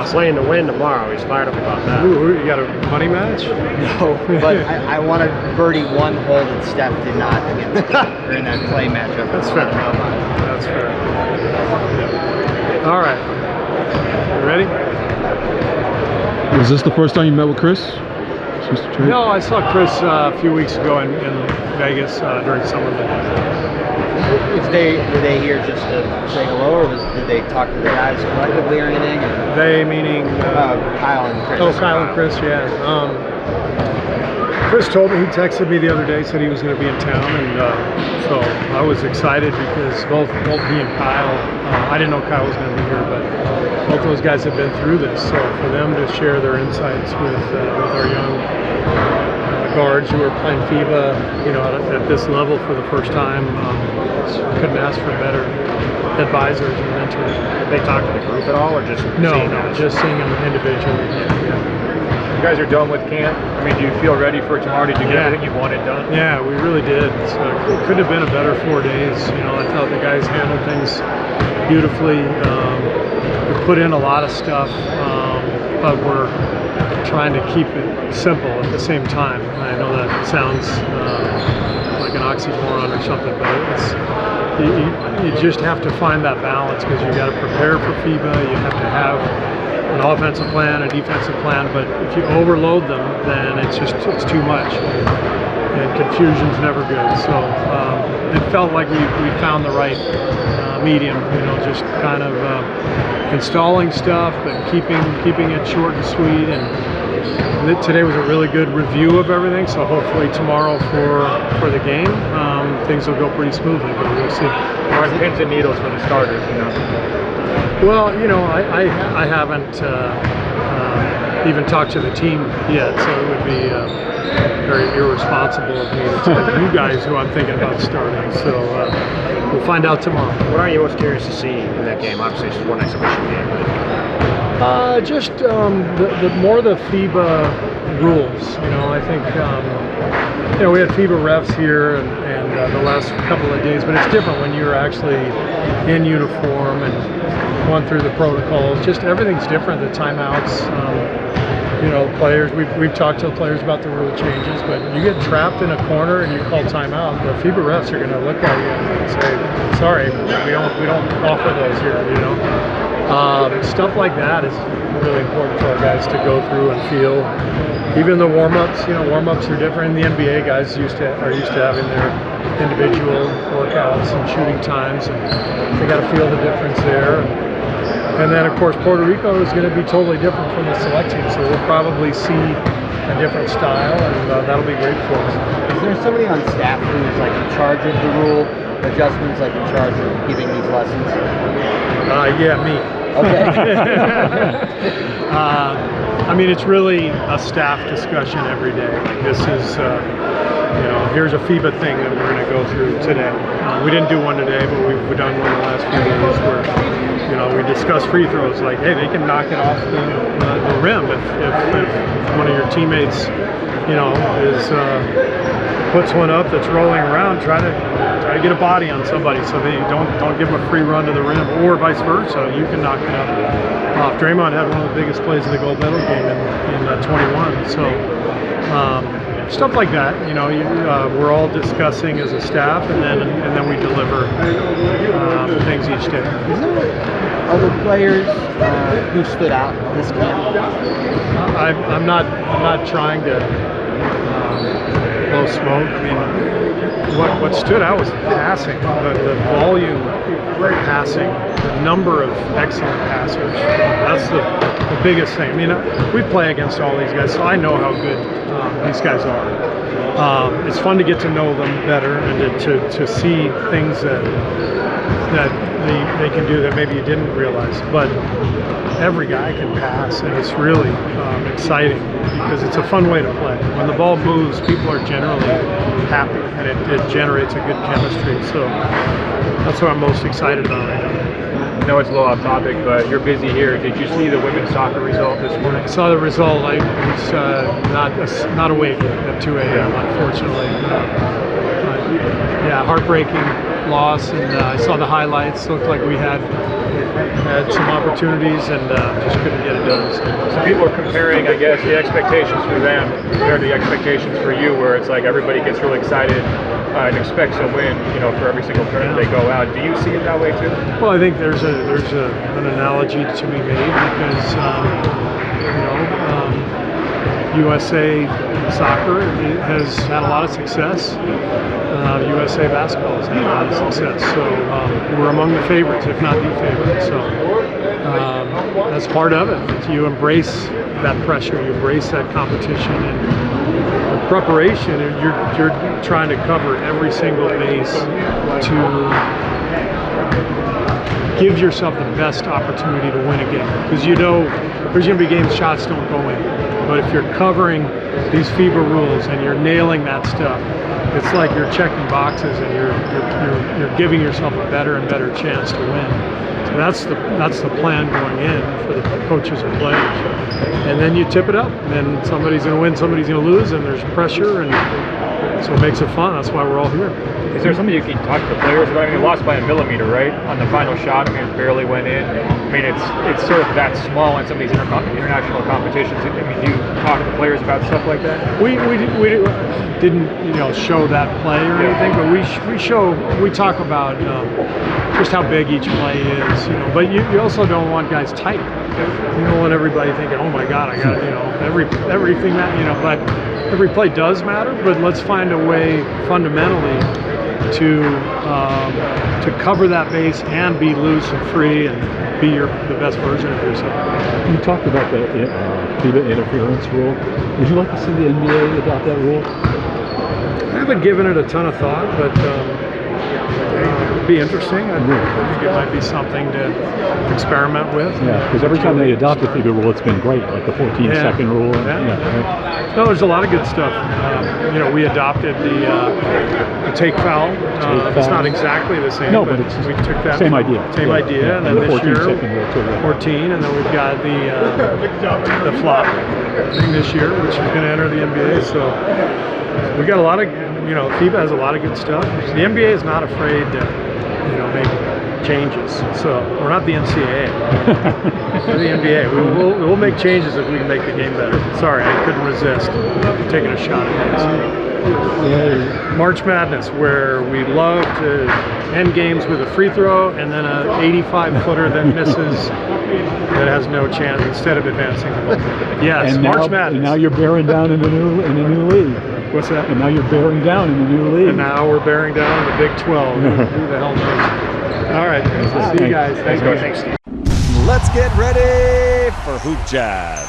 awesome. Playing to win tomorrow. He's fired up about that. Ooh, you got a money match? No, but I want to birdie one hole that Steph did not against Kerr, or in that play matchup. That's fair. That's fair. All right. You ready? Was this the first time you met with Chris? No, I saw Chris a few weeks ago in Vegas during summer league. Were they here just to say hello, or did they talk to the guys collectively or anything? Or? They meaning Kyle and Chris. Oh, Kyle and Chris, yeah. Chris told me, he texted me the other day, said he was going to be in town, and so I was excited because both he and Kyle, I didn't know Kyle was going to be here, but both those guys have been through this, so for them to share their insights with our young guards who are playing FIBA, you know, at this level for the first time, couldn't ask for better advisors and mentors. Did they talk to the group at all, or just no, just seeing them individually. Yeah. You guys are done with camp. I mean, do you feel ready for tomorrow? Did you get everything you wanted done? Yeah, we really did. So it couldn't have been a better 4 days. You know, I thought the guys handled things beautifully. We put in a lot of stuff, but we're trying to keep it simple at the same time. I know that sounds like an oxymoron or something, but you just have to find that balance, because you got to prepare for FIBA. You have to have an offensive plan, a defensive plan, but if you overload them, then it's too much, and confusion's never good. So it felt like we found the right medium, you know, just kind of installing stuff, but keeping it short and sweet. And today was a really good review of everything, so hopefully tomorrow for the game, things will go pretty smoothly, but we'll see. Or pins and needles for the starters, you know. Well, you know, I haven't even talked to the team yet, so it would be very irresponsible of me to tell you guys who I'm thinking about starting. So we'll find out tomorrow. What are you most curious to see in that game? Obviously, it's just one exhibition game. Just the more the FIBA rules. You know, I think you know, we had FIBA refs here and the last couple of days, but it's different when you're actually in uniform and going through the protocols. Just everything's different. The timeouts. You know, players. We've talked to the players about the rule changes, but you get trapped in a corner and you call timeout. The FIBA refs are going to look at you and say, "Sorry, we don't offer those here." You know. Stuff like that is really important for our guys to go through and feel. Even the warm-ups, you know, warm-ups are different. The NBA guys are used to having their individual workouts and shooting times, and they got to feel the difference there. And then, of course, Puerto Rico is going to be totally different from the select team, so we'll probably see a different style, and that'll be great for us. Is there somebody on staff who's like in charge of the rule adjustments, like in charge of giving these lessons? Yeah, me. Okay. I mean, it's really a staff discussion every day. Like, this is, you know, here's a FIBA thing that we're going to go through today. We didn't do one today, but we've done one the last few days where, you know, we discuss free throws. Like, hey, they can knock it off the rim if one of your teammates, you know, puts one up that's rolling around, try to get a body on somebody, so they don't give them a free run to the rim, or vice versa. You can knock it off. Draymond had one of the biggest plays of the gold medal game in 21. So stuff like that, you know, we're all discussing as a staff, and then we deliver things each day. Is there other players who stood out this camp? I'm not trying to blow smoke. I mean, what stood out was passing, the volume of passing, the number of excellent passers. That's the biggest thing. I mean, we play against all these guys, so I know how good these guys are. It's fun to get to know them better and to see things that they can do that maybe you didn't realize. But every guy can pass, and it's really exciting because it's a fun way to play. When the ball moves, people are generally happy, and it generates a good chemistry. So that's what I'm most excited about right now. I know it's a little off topic, but you're busy here. Did you see the women's soccer result this morning? I saw the result. I was not awake at 2 a.m. unfortunately. Yeah, heartbreaking loss, and I saw the highlights. Looked like we had some opportunities, and just couldn't get it done. So people are comparing, I guess, the expectations for them compared to the expectations for you, where it's like everybody gets really excited and expects a win, you know, for every single tournament they go out. Do you see it that way too? Well, I think there's an analogy to be made because USA soccer has had a lot of success. USA basketball has had a lot of success. So we're among the favorites, if not the favorite. So that's part of it. You embrace that pressure, you embrace that competition, and the preparation. You're trying to cover every single base to give yourself the best opportunity to win a game, because you know there's going to be games shots don't go in. But if you're covering these FIBA rules and you're nailing that stuff, it's like you're checking boxes and you're giving yourself a better and better chance to win. So that's the plan going in for the coaches and players. And then you tip it up, and somebody's going to win, somebody's going to lose, and there's pressure, and so it makes it fun. That's why we're all here. Is there something you can talk to the players about? I mean, lost by a millimeter, right? On the final shot, I mean, it barely went in. I mean, it's sort of that small in some of these international competitions. I mean, do you talk to the players about stuff like that? We didn't show that play or anything, but we talk about just how big each play is, But you also don't want guys tight. You don't want everybody thinking, oh my God, I got everything that But every play does matter. But let's find a way fundamentally to cover that base and be loose and free and be the best version of yourself. You talked about the FIBA interference rule. Would you like to see the NBA adopt that rule? I haven't given it a ton of thought, but it'd be interesting. I think it might be something to experiment with. Yeah, because every time they adopt the FIBA rule, it's been great, like the 14-second rule. Right? No, there's a lot of good stuff. We adopted the take foul. It's not exactly the same, but we took that same idea. Same idea, and then the this year 14, and then we've got the flop thing this year, which is going to enter the NBA. So we got a lot of, FIBA has a lot of good stuff. The NBA is not afraid to, make changes. So we're not the NCAA. We're the NBA. We'll make changes if we can make the game better. Sorry, I couldn't resist taking a shot at this. March Madness, where we love to end games with a free throw and then an 85-footer that misses, that has no chance instead of advancing the ball. Yes, and March Madness. And now you're bearing down in a new league. What's that? And now you're bearing down in the new league. And now we're bearing down in the Big 12. Who the hell knows? All right. See you guys. Thanks, Coach. Thanks, Steve. Let's get ready for Hoop Jab.